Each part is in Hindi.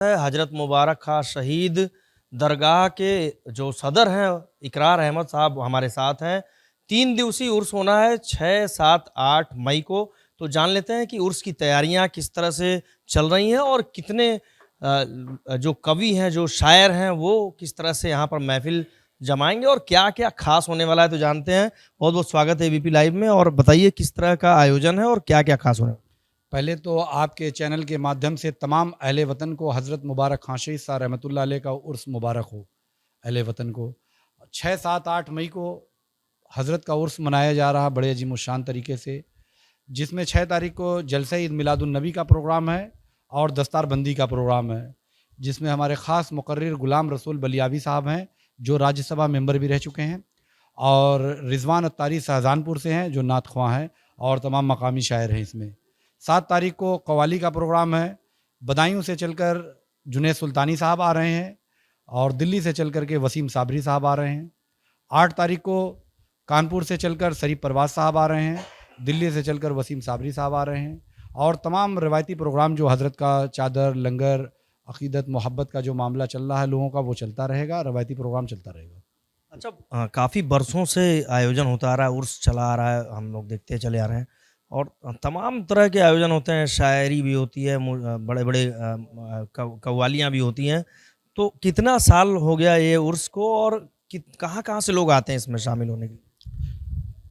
हजरत मुबारक खां शहीद दरगाह के जो सदर हैं इकरार अहमद साहब हमारे साथ हैं। 3 दिवसीय उर्स होना है 6, 7, 8 मई को। तो जान लेते हैं कि उर्स की तैयारियां किस तरह से चल रही हैं और कितने जो कवि हैं, जो शायर हैं, वो किस तरह से यहाँ पर महफिल जमाएंगे और क्या क्या खास होने वाला है। तो जानते हैं। बहुत बहुत स्वागत है एबीपी लाइव में, और बताइए किस तरह का आयोजन है और क्या क्या खास होने वाला है। पहले तो आपके चैनल के माध्यम से तमाम अहले वतन को हज़रत मुबारक खां शहीद साहब रहमतुल्लाह अलैह का उर्स मुबारक हो। अहले वतन को 6, 7, 8 मई को हज़रत का उर्स मनाया जा रहा बड़े अजीमुशान तरीके से, जिसमें 6 तारीख को जलसा ईद मिलादुन नबी का प्रोग्राम है और दस्तारबंदी का प्रोग्राम है, जिसमें हमारे ख़ास मुकर्रिर गुलाम रसूल बलियावी साहब हैं, जो राज्यसभा मेंबर भी रह चुके हैं, और रिजवान अत्तारी शाहजहानपुर से हैं, जो नात ख्वां हैं और तमाम मकामी शायर हैं। इसमें 7 तारीख को कव्वाली का प्रोग्राम है। बदायूं से चलकर जुनैद सुल्तानी साहब आ रहे हैं और दिल्ली से चल कर के वसीम साबरी साहब आ रहे हैं। 8 तारीख को कानपुर से चलकर शरीफ परवाज़ साहब आ रहे हैं, दिल्ली से चलकर वसीम साबरी साहब आ रहे हैं, और तमाम रवायती प्रोग्राम जो हज़रत का चादर, लंगर, अक़ीदत, मोहब्बत का जो मामला चल रहा है लोगों का, वो चलता रहेगा। रवायती प्रोग्राम चलता रहेगा। अच्छा, काफ़ी बरसों से आयोजन होता आ रहा है, उर्स चला आ रहा है, हम लोग देखते चले आ रहे हैं, और तमाम तरह के आयोजन होते हैं। शायरी भी होती है, बड़े बड़े कव्वालियाँ भी होती हैं। तो कितना साल हो गया ये उर्स को, और कहाँ कहाँ से लोग आते हैं इसमें शामिल होने के लिए?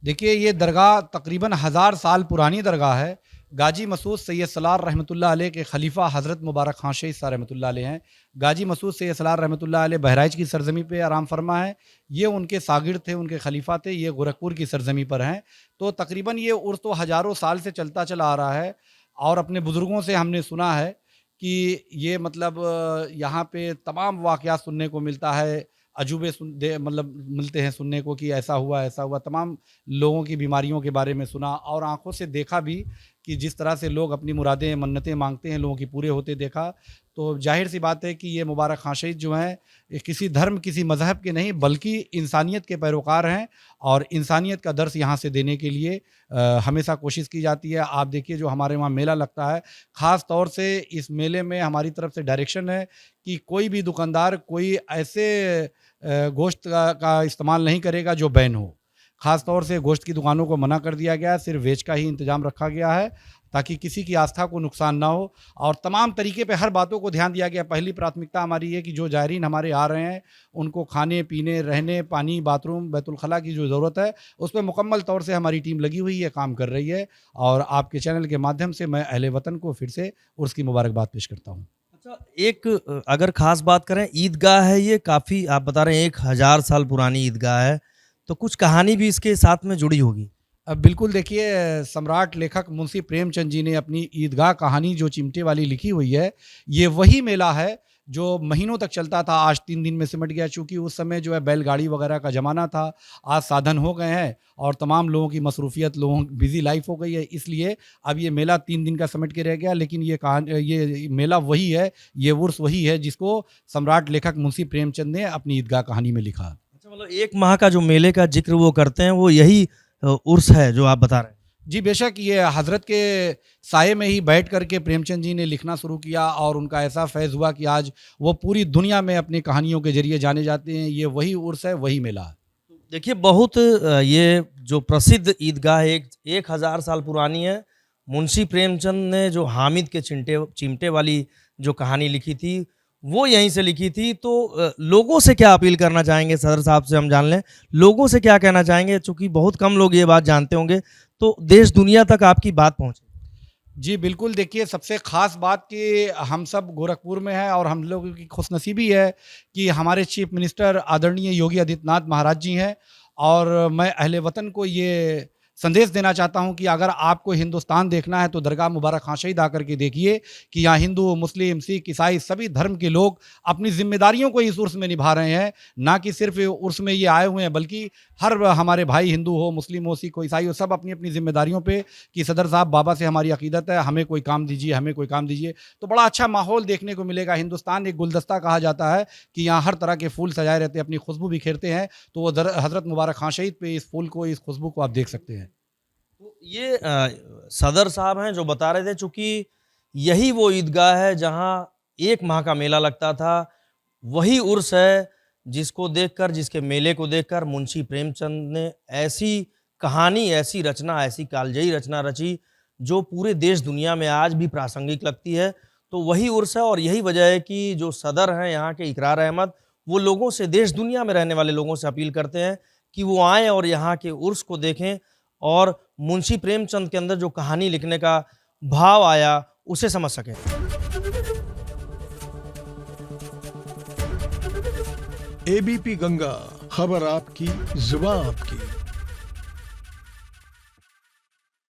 देखिए, ये दरगाह तकरीबन 1000 साल पुरानी दरगाह है। गाजी मसूद सैयद सलार रहमतुल्लाह अलैह के खलीफा हज़रत मुबारक खां शहीद साहब रहमतुल्लाह अलैह हैं। गाजी मसूद सैयद सलार रहमतुल्लाह अलैह बहराइच की सरजमी पे आराम फरमा है। ये उनके सागिर थे, उनके खलीफा थे। ये गोरखपुर की सरजमी पर हैं। तो तकरीबन ये उर्स तो हज़ारों साल से चलता चला आ रहा है, और अपने बुज़ुर्गों से हमने सुना है कि ये मतलब यहाँ पे तमाम वाक़यात सुनने को मिलता है। अजूबे मतलब मिलते हैं सुनने को कि ऐसा हुआ, ऐसा हुआ। तमाम लोगों की बीमारियों के बारे में सुना, और आंखों से देखा भी कि जिस तरह से लोग अपनी मुरादें, मन्नतें मांगते हैं, लोगों की पूरे होते देखा। तो जाहिर सी बात है कि ये मुबारक खां शहीद जो हैं, ये किसी धर्म, किसी मज़हब के नहीं, बल्कि इंसानियत के पैरोकार हैं, और इंसानियत का दर्स यहाँ से देने के लिए हमेशा कोशिश की जाती है। आप देखिए, जो हमारे वहाँ मेला लगता है, ख़ास तौर से इस मेले में हमारी तरफ से डायरेक्शन है कि कोई भी दुकानदार कोई ऐसे गोश्त का इस्तेमाल नहीं करेगा जो बैन हो। ख़ास तौर से गोश्त की दुकानों को मना कर दिया गया है, सिर्फ वेज का ही इंतज़ाम रखा गया है, ताकि किसी की आस्था को नुकसान ना हो, और तमाम तरीके पे हर बातों को ध्यान दिया गया। पहली प्राथमिकता हमारी है कि जो ज़ायरीन हमारे आ रहे हैं, उनको खाने पीने, रहने, पानी, बाथरूम, बैतुल खला की जो ज़रूरत है, उस पे मुकम्मल तौर से हमारी टीम लगी हुई है, काम कर रही है। और आपके चैनल के माध्यम से मैं अहले वतन को फिर से उर्स की मुबारकबाद पेश करता हूँ। अच्छा, एक अगर खास बात करें, ईदगाह है ये, काफ़ी आप बता रहे हैं 1000 साल पुरानी ईदगाह है, तो कुछ कहानी भी इसके साथ में जुड़ी होगी। अब बिल्कुल देखिए, सम्राट लेखक मुंशी प्रेमचंद जी ने अपनी ईदगाह कहानी जो चिमटे वाली लिखी हुई है, ये वही मेला है जो महीनों तक चलता था, आज 3 दिन में सिमट गया। चूँकि उस समय जो है बैलगाड़ी वगैरह का ज़माना था, आज साधन हो गए हैं और तमाम लोगों की मसरूफ़ियत, लोगों की बिज़ी लाइफ हो गई है, इसलिए अब ये मेला 3 दिन का सिमट के रह गया। लेकिन ये मेला वही है, ये उर्स वही है जिसको सम्राट लेखक मुंशी प्रेमचंद ने अपनी ईदगाह कहानी में लिखा। अच्छा, मतलब 1 माह का जो मेले का ज़िक्र वो करते हैं, वो यही उर्स है जो आप बता रहे हैं? जी बेशक, ये हज़रत के साये में ही बैठ कर के प्रेमचंद जी ने लिखना शुरू किया, और उनका ऐसा फैज़ हुआ कि आज वो पूरी दुनिया में अपनी कहानियों के ज़रिए जाने जाते हैं। ये वही उर्स है, वही मेला है। देखिए, बहुत ये जो प्रसिद्ध ईदगाह है, 1000 साल पुरानी है। मुंशी प्रेमचंद ने जो हामिद के चिमटे वाली जो कहानी लिखी थी, वो यहीं से लिखी थी। तो लोगों से क्या अपील करना चाहेंगे, सदर साहब से हम जान लें, लोगों से क्या कहना चाहेंगे? चूँकि बहुत कम लोग ये बात जानते होंगे, तो देश दुनिया तक आपकी बात पहुँचे। जी बिल्कुल, देखिए, सबसे ख़ास बात कि हम सब गोरखपुर में हैं, और हम लोगों की खुशनसीबी है कि हमारे चीफ़ मिनिस्टर आदरणीय योगी आदित्यनाथ महाराज जी हैं। और मैं अहले वतन को ये संदेश देना चाहता हूँ कि अगर आपको हिंदुस्तान देखना है तो दरगाह मुबारक खां शहीद आकर के देखिए कि यहाँ हिंदू, मुस्लिम, सिख, ईसाई सभी धर्म के लोग अपनी ज़िम्मेदारियों को इस उर्स में निभा रहे हैं। ना कि सिर्फ उर्स में ये आए हुए हैं, बल्कि हर हमारे भाई, हिंदू हो, मुस्लिम हो, सिख हो, ईसाई हो, सब अपनी अपनी ज़िम्मेदारियों पे कि सदर साहब, बाबा से हमारी अकीदत है, हमें कोई काम दीजिए, हमें कोई काम दीजिए। तो बड़ा अच्छा माहौल देखने को मिलेगा। हिंदुस्तान एक गुलदस्ता कहा जाता है कि यहाँ हर तरह के फूल सजाए रहते हैं, अपनी खुशबू बिखेरते हैं। तो वो हज़रत मुबारक खां शहीद पे इस फूल को, इस खुशबू को आप देख सकते हैं। तो ये सदर साहब हैं जो बता रहे थे, चूँकि यही वो ईदगाह है जहाँ 1 माह का मेला लगता था। वही उर्स है जिसको देखकर, जिसके मेले को देखकर मुंशी प्रेमचंद ने ऐसी कहानी, ऐसी रचना, ऐसी कालजयी रचना रची जो पूरे देश दुनिया में आज भी प्रासंगिक लगती है। तो वही उर्स है और यही वजह है कि जो सदर हैं यहाँ के इकरार अहमद, वो लोगों से, देश दुनिया में रहने वाले लोगों से अपील करते हैं कि वो आएँ और यहाँ के उर्स को देखें और मुंशी प्रेमचंद के अंदर जो कहानी लिखने का भाव आया उसे समझ सकें। एबीपी गंगा, खबर आपकी, जुबान आपकी।